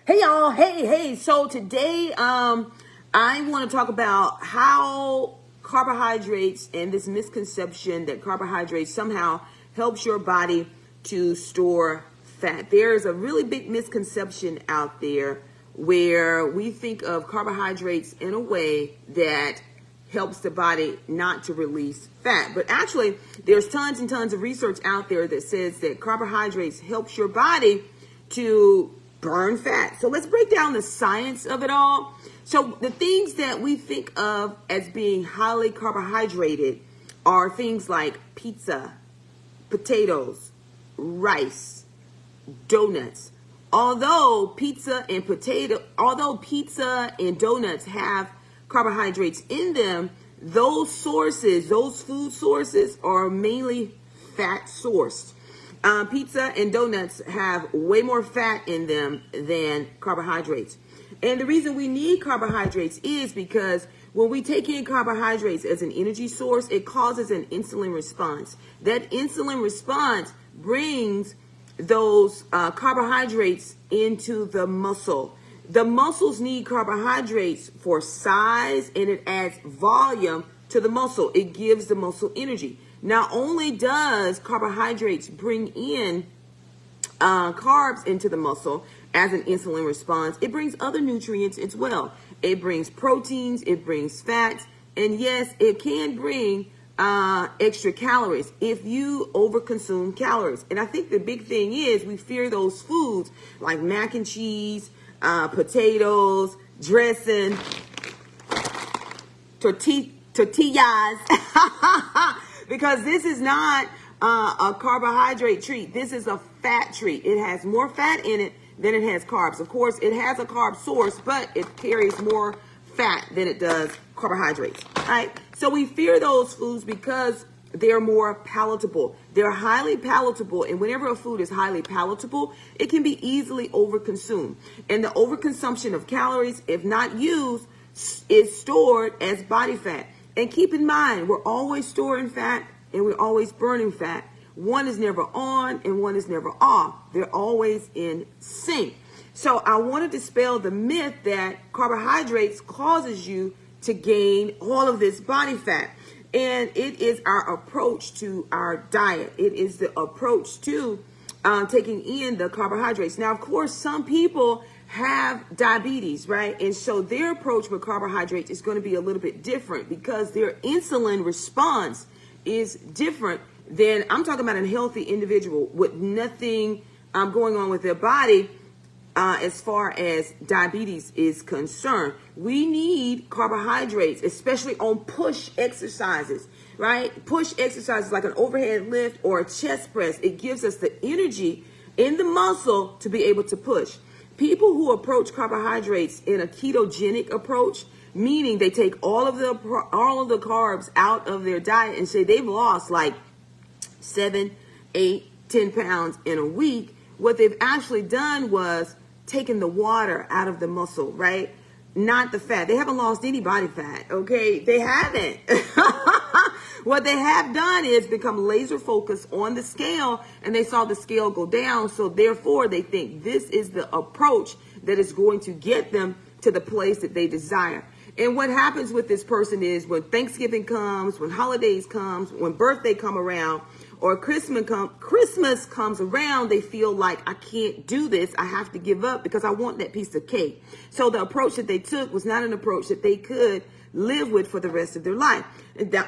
Hey y'all, hey. So today I want to talk about how carbohydrates and this misconception that carbohydrates somehow helps your body to store fat. There's a really big misconception out there where we think of carbohydrates in a way that helps the body not to release fat. But actually, there's tons and tons of research out there that says that carbohydrates helps your body to burn fat. So let's break down the science of it all. So the things that we think of as being highly carbohydrated are things like pizza, potatoes, rice, donuts. Although pizza and donuts have carbohydrates in them, those food sources are mainly fat sourced. Pizza and donuts have way more fat in them than carbohydrates. And the reason we need carbohydrates is because when we take in carbohydrates as an energy source, it causes an insulin response. That insulin response brings those carbohydrates into the muscle. The muscles need carbohydrates for size, and it adds volume to the muscle. It gives the muscle energy. Not only does carbohydrates bring in carbs into the muscle as an insulin response, it brings other nutrients as well. It brings proteins, it brings fats, and yes, it can bring extra calories if you overconsume calories. And I think the big thing is we fear those foods like mac and cheese, potatoes, dressing, tortillas, because this is not a carbohydrate treat. This is a fat treat. It has more fat in it than it has carbs. Of course, it has a carb source, but it carries more fat than it does carbohydrates. All right. So we fear those foods because they're more palatable. They're highly palatable. And whenever a food is highly palatable, it can be easily overconsumed. And the overconsumption of calories, if not used, is stored as body fat. And keep in mind, we're always storing fat and we're always burning fat. One is never on and one is never off. They're always in sync. So I want to dispel the myth that carbohydrates causes you to gain all of this body fat. And it is our approach to our diet. It is the approach to taking in the carbohydrates. Now, of course, some people have diabetes, right? And so their approach with carbohydrates is going to be a little bit different because their insulin response is different than, I'm talking about a healthy individual with nothing going on with their body as far as diabetes is concerned. We need carbohydrates, especially on push exercises, right? Push exercises like an overhead lift or a chest press. It gives us the energy in the muscle to be able to push. People who approach carbohydrates in a ketogenic approach, meaning they take all of the carbs out of their diet and say they've lost like 7, 8, 10 pounds in a week, what they've actually done was taken the water out of the muscle, right? Not the fat. They haven't lost any body fat, okay? They haven't. What they have done is become laser focused on the scale, and they saw the scale go down. So therefore, they think this is the approach that is going to get them to the place that they desire. And what happens with this person is when Thanksgiving comes, when holidays comes, when birthday come around, or Christmas comes around, they feel like, I can't do this. I have to give up because I want that piece of cake. So the approach that they took was not an approach that they could live with for the rest of their life.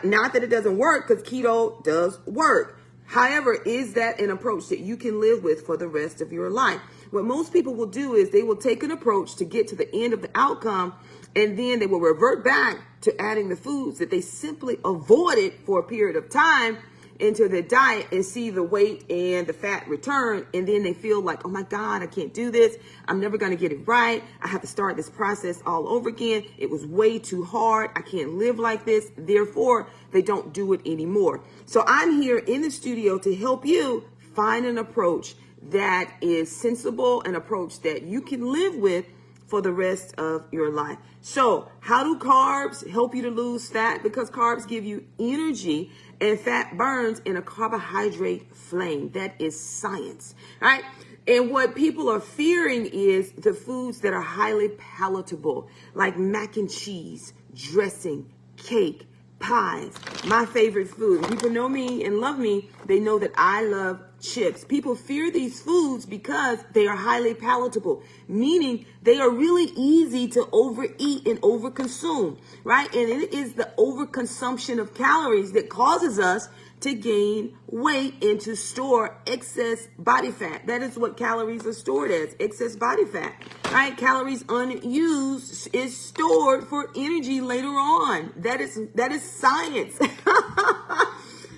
Not that it doesn't work, because keto does work. However, is that an approach that you can live with for the rest of your life? What most people will do is they will take an approach to get to the end of the outcome, and then they will revert back to adding the foods that they simply avoided for a period of time into their diet and see the weight and the fat return. And then they feel like, oh my God, I can't do this. I'm never going to get it right. I have to start this process all over again. It was way too hard. I can't live like this. Therefore, they don't do it anymore. So I'm here in the studio to help you find an approach that is sensible, an approach that you can live with for the rest of your life. So how do carbs help you to lose fat? Because carbs give you energy and fat burns in a carbohydrate flame. That is science, all right? And what people are fearing is the foods that are highly palatable, like mac and cheese, dressing, cake, pies. My favorite food. People know me and love me. They know that I love chips. People fear these foods because they are highly palatable, meaning they are really easy to overeat and overconsume, right? And it is the overconsumption of calories that causes us to gain weight and to store excess body fat. That is what calories are stored as, excess body fat, right? Calories unused is stored for energy later on. That is science.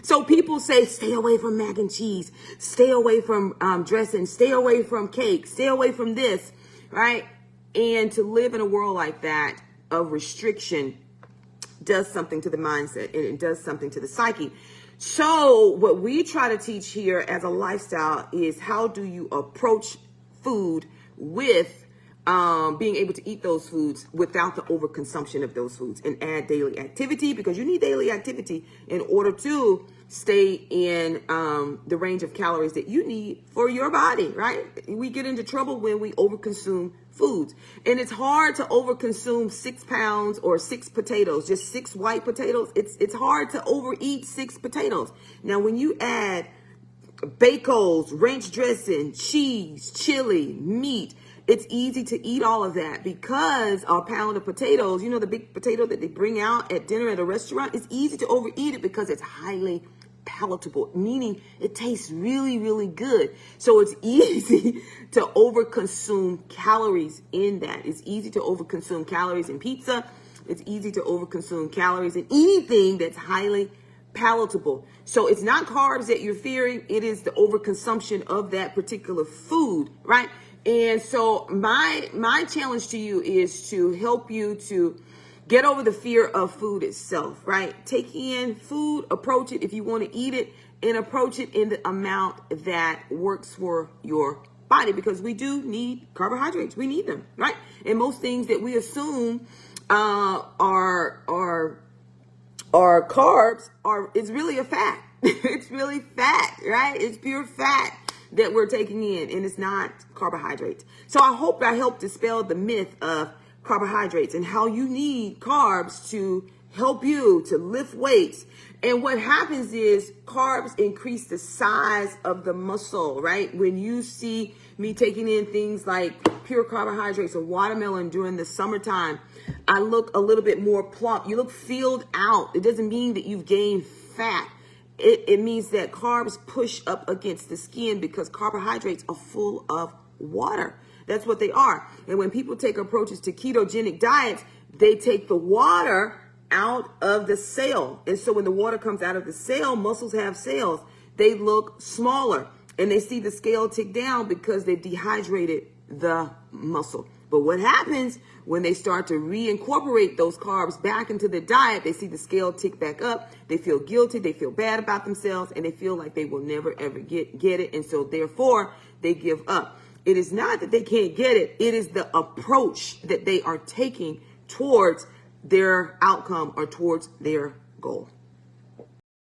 So people say, stay away from mac and cheese, stay away from dressing, stay away from cake, stay away from this, right? And to live in a world like that of restriction does something to the mindset, and it does something to the psyche. So what we try to teach here as a lifestyle is how do you approach food with being able to eat those foods without the overconsumption of those foods, and add daily activity, because you need daily activity in order to stay in the range of calories that you need for your body, right? We get into trouble when we overconsume foods. And it's hard to overconsume 6 pounds or 6 potatoes, just 6 white potatoes. It's hard to overeat 6 potatoes. Now, when you add bacon, ranch dressing, cheese, chili, meat, it's easy to eat all of that, because a pound of potatoes, you know, the big potato that they bring out at dinner at a restaurant, it's easy to overeat it because it's highly palatable, meaning it tastes really, really good. So it's easy to overconsume calories in that. It's easy to overconsume calories in pizza. It's easy to overconsume calories in anything that's highly palatable. So it's not carbs that you're fearing. It is the overconsumption of that particular food, right? And so my challenge to you is to help you to get over the fear of food itself, right? Take in food, approach it if you want to eat it, and approach it in the amount that works for your body, because we do need carbohydrates. We need them, right? And most things that we assume are carbs is really a fat. It's really fat, right? It's pure fat that we're taking in, and it's not carbohydrates. So I hope I helped dispel the myth of carbohydrates and how you need carbs to help you to lift weights. And what happens is carbs increase the size of the muscle, right? When you see me taking in things like pure carbohydrates or watermelon during the summertime, I look a little bit more plump. You look filled out. It doesn't mean that you've gained fat. It means that carbs push up against the skin, because carbohydrates are full of water. That's what they are. And when people take approaches to ketogenic diets, they take the water out of the cell. And so when the water comes out of the cell, muscles have cells. They look smaller, and they see the scale tick down because they've dehydrated the muscle. But what happens when they start to reincorporate those carbs back into the diet, they see the scale tick back up. They feel guilty. They feel bad about themselves, and they feel like they will never, ever get it. And so therefore, they give up. It is not that they can't get it. It is the approach that they are taking towards their outcome or towards their goal.